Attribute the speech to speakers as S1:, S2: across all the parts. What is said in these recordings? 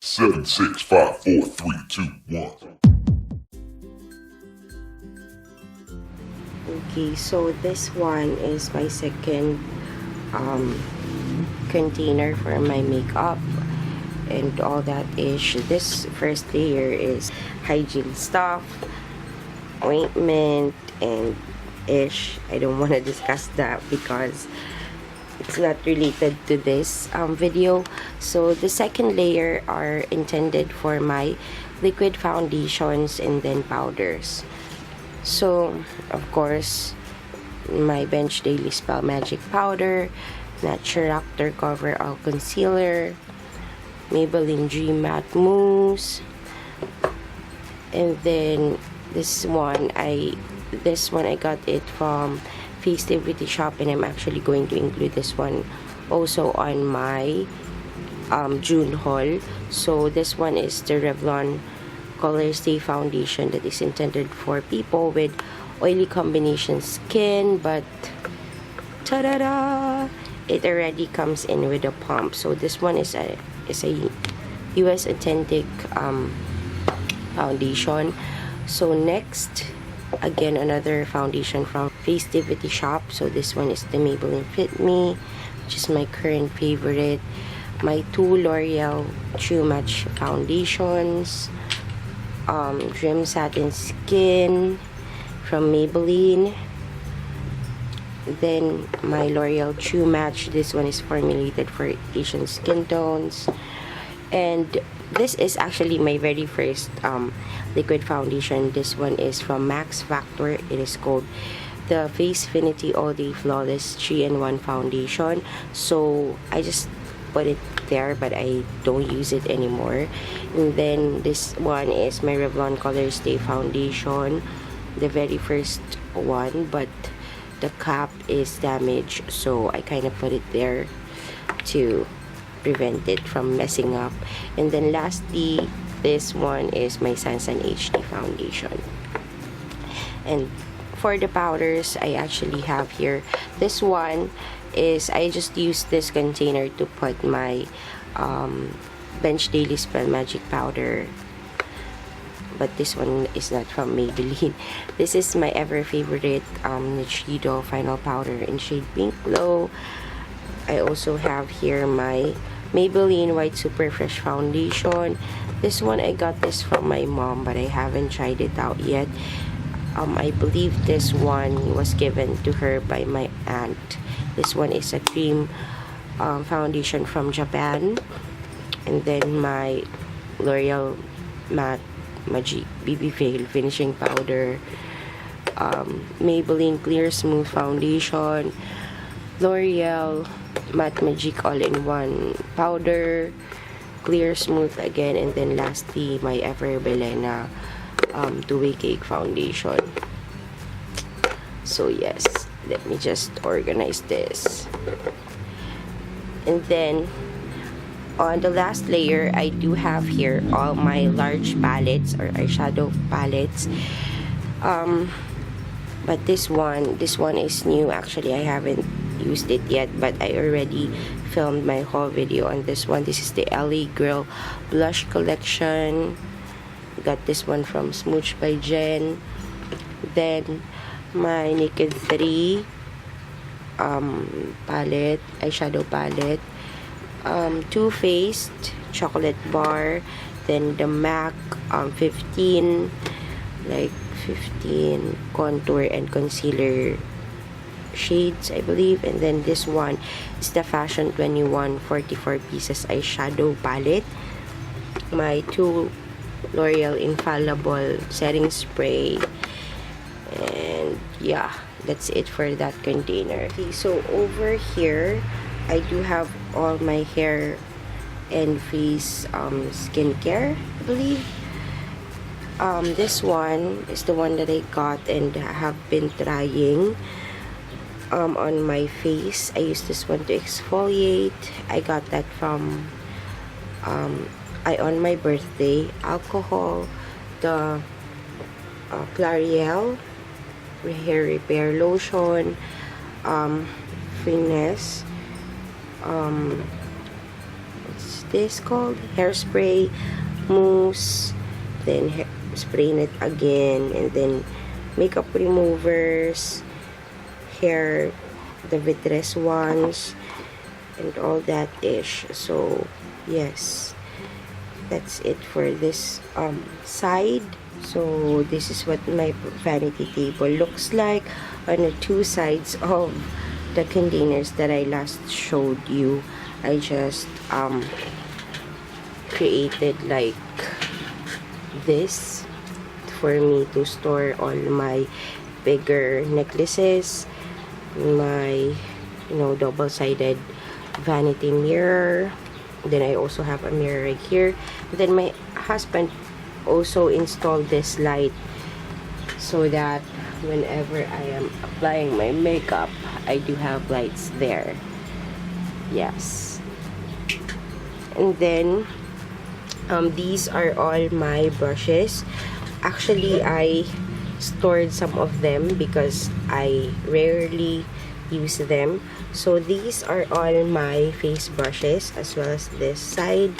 S1: 7, 6, 5, 4, 3, 2, 1.
S2: Okay, so this one is my second container for my makeup, and all that is, this first layer is hygiene stuff, ointment, and I don't want to discuss that because it's not related to this video. So the second layer are intended for my liquid foundations and then powders. So of course, my Bench Daily Spell Magic powder, Natural Actor Cover All Concealer, Maybelline Dream Matte Mousse, and then this one I got it from Festivity Shop, and I'm actually going to include this one also on my June haul. So this one is the Revlon Color Stay Foundation that is intended for people with oily combination skin, but ta-da-da! It already comes in with a pump. So this one is a US authentic foundation. So next, again, another foundation from Festivity Shop. So this one is the Maybelline Fit Me, which is my current favorite. My two L'Oreal True Match foundations, Dream Satin Skin from Maybelline, then my L'Oreal True Match. This one is formulated for Asian skin tones, and this is actually my very first liquid foundation. This one is from Max Factor. It is called the Facefinity All Day Flawless 3-in-1 foundation. So I just put it there, but I don't use it anymore. And then this one is my Revlon Color Stay foundation, the very first one, but the cap is damaged, so I kind of put it there to prevent it from messing up. And then lastly, this one is my Sansan HD foundation. And for the powders, I actually have here, this one is, I just used this container to put my Bench Daily Spell Magic powder, but this one is not from Maybelline. This is my ever favorite Nichido final powder in shade Pink Glow. I also have here my Maybelline White Super Fresh foundation. This one, I got this from my mom, but I haven't tried it out yet. I believe this one was given to her by my aunt. This one is a cream foundation from Japan. And then my L'Oreal Matte Magic BB Veil finishing powder, Maybelline Clear Smooth foundation, L'Oreal Matte Magic All-in-One powder, Clear Smooth again, and then lastly my Ever Belena two-way cake foundation. So yes, let me just organize this. And then on the last layer, I do have here all my large palettes or eyeshadow palettes. But this one is new. Actually, I haven't used it yet, but I already filmed my whole video on this one. This is the LA Girl Blush Collection. Got this one from Smooch by Jen. Then my Naked 3 palette, eyeshadow palette. Too Faced chocolate bar, then the MAC 15 contour and concealer shades, I believe. And then this one is the Fashion 21 44 pieces eyeshadow palette. My two L'Oreal Infallible setting spray, and yeah, that's it for that container. Okay, so over here I do have all my hair and face skincare, I believe. This one is the one that I got and have been trying on my face. I use this one to exfoliate. I got that from on my birthday. Alcohol, the Clariel hair repair lotion, Finesse, what's this called? Hairspray, mousse, then spraying it again, and then makeup removers, hair, the Vitres ones, and all that ish. So yes, that's it for this side. So this is what my vanity table looks like on the two sides of the containers that I last showed you. I just created like this for me to store all my bigger necklaces, my double-sided vanity mirror. Then I also have a mirror right here. Then my husband also installed this light so that whenever I am applying my makeup, I do have lights there. Yes. And then these are all my brushes. Actually, I stored some of them because I rarely use them. So these are all my face brushes, as well as this side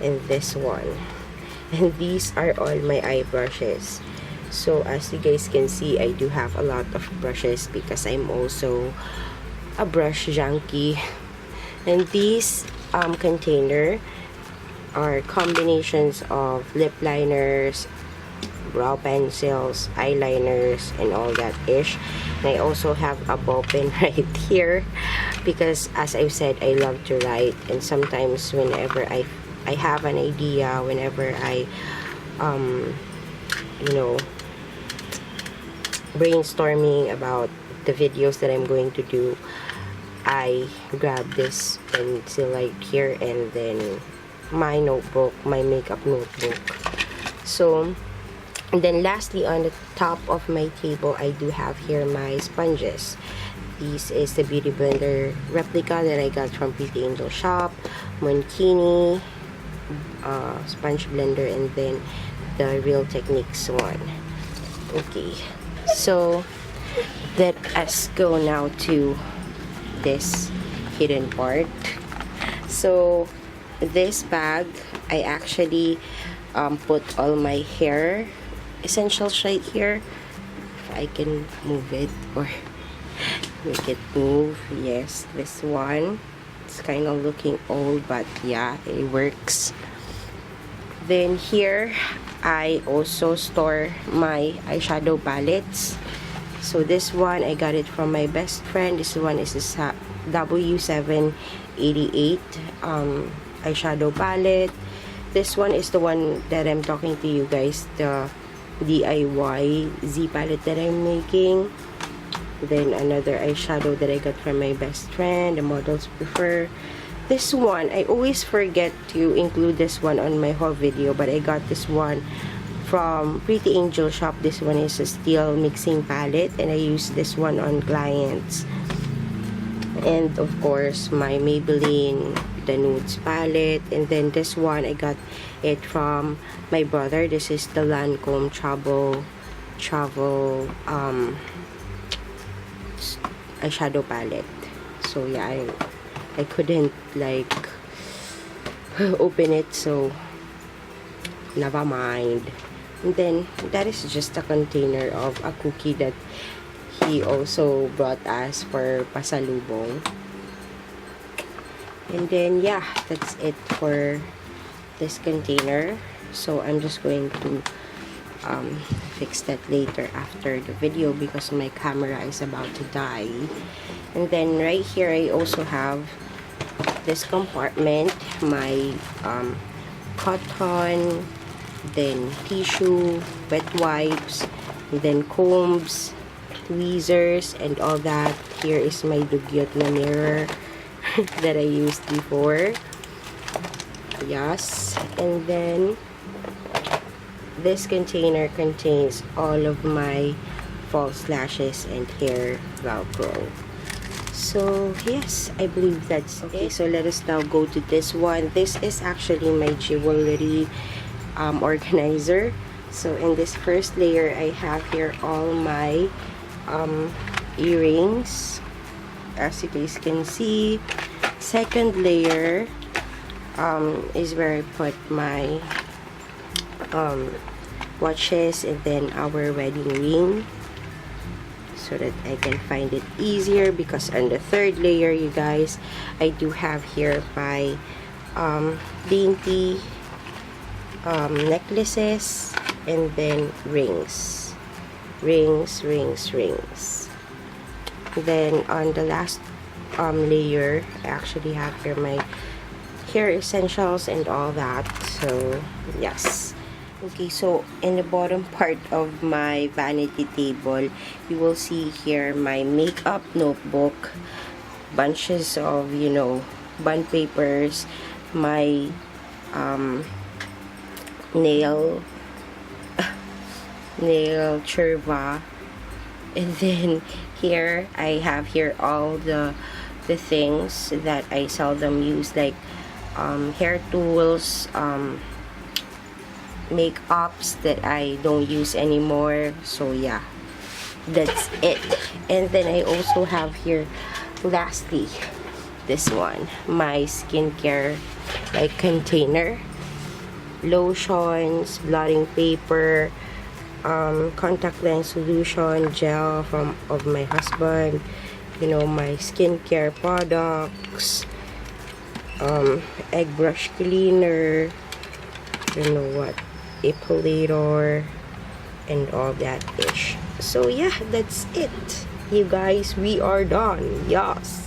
S2: and this one. And these are all my eye brushes. So as you guys can see, I do have a lot of brushes because I'm also a brush junkie. And these container are combinations of lip liners, brow pencils, eyeliners, and all that ish. And I also have a ball pen right here because, as I've said, I love to write, and sometimes whenever I have an idea, whenever I brainstorming about the videos that I'm going to do, I grab this pencil right here, and then my notebook, my makeup notebook. So, and then lastly, on the top of my table, I do have here my sponges. This is the Beauty Blender replica that I got from Pretty Angel Shop, Monkini sponge blender, and then the Real Techniques one. Okay, so let us go now to this hidden part. So this bag, I actually put all my hair essentials right here. If I can move it or make it move. Yes, this one. It's kind of looking old, but yeah, it works. Then here, I also store my eyeshadow palettes. So this one, I got it from my best friend. This one is this W788 eyeshadow palette. This one is the one that I'm talking to you guys, the DIY Z palette that I'm making. Then another eyeshadow that I got from my best friend, the Models Prefer. This one, I always forget to include this one on my whole video, but I got this one from Pretty Angel Shop. This one is a steel mixing palette, and I use this one on clients. And of course, my Maybelline, the Nudes palette. And then this one, I got it from my brother. This is the Lancome travel eyeshadow palette. So yeah, I couldn't like open it, so never mind. And then that is just a container of a cookie that he also brought us for pasalubong. And then yeah, that's it for this container. So I'm just going to fix that later after the video because my camera is about to die. And then right here, I also have this compartment, my cotton, then tissue, wet wipes, and then combs, tweezers, and all that. Here is my dugyot na mirror that I used before. Yes. And then this container contains all of my false lashes and hair velcro. So yes, I believe that's okay. So let us now go to this one. This is actually my jewelry organizer. So in this first layer, I have here all my earrings, as you guys can see. Second layer, is where I put my watches and then our wedding ring, so that I can find it easier. Because on the third layer, you guys, I do have here my dainty necklaces and then rings. Then on the last layer, I actually have here my hair essentials and all that. So yes. Okay, so in the bottom part of my vanity table, you will see here my makeup notebook, bunches of, you know, bond papers, my nail churva, and then here I have here all the things that I seldom use, like hair tools, makeups that I don't use anymore. So yeah, that's it. And then I also have here, lastly, this one, my skincare like container, lotions, blotting paper, contact lens solution, gel of my husband, you know, my skincare products, egg brush cleaner, you know what, epilator, and all that ish. So yeah, that's it, you guys. We are done. Yes.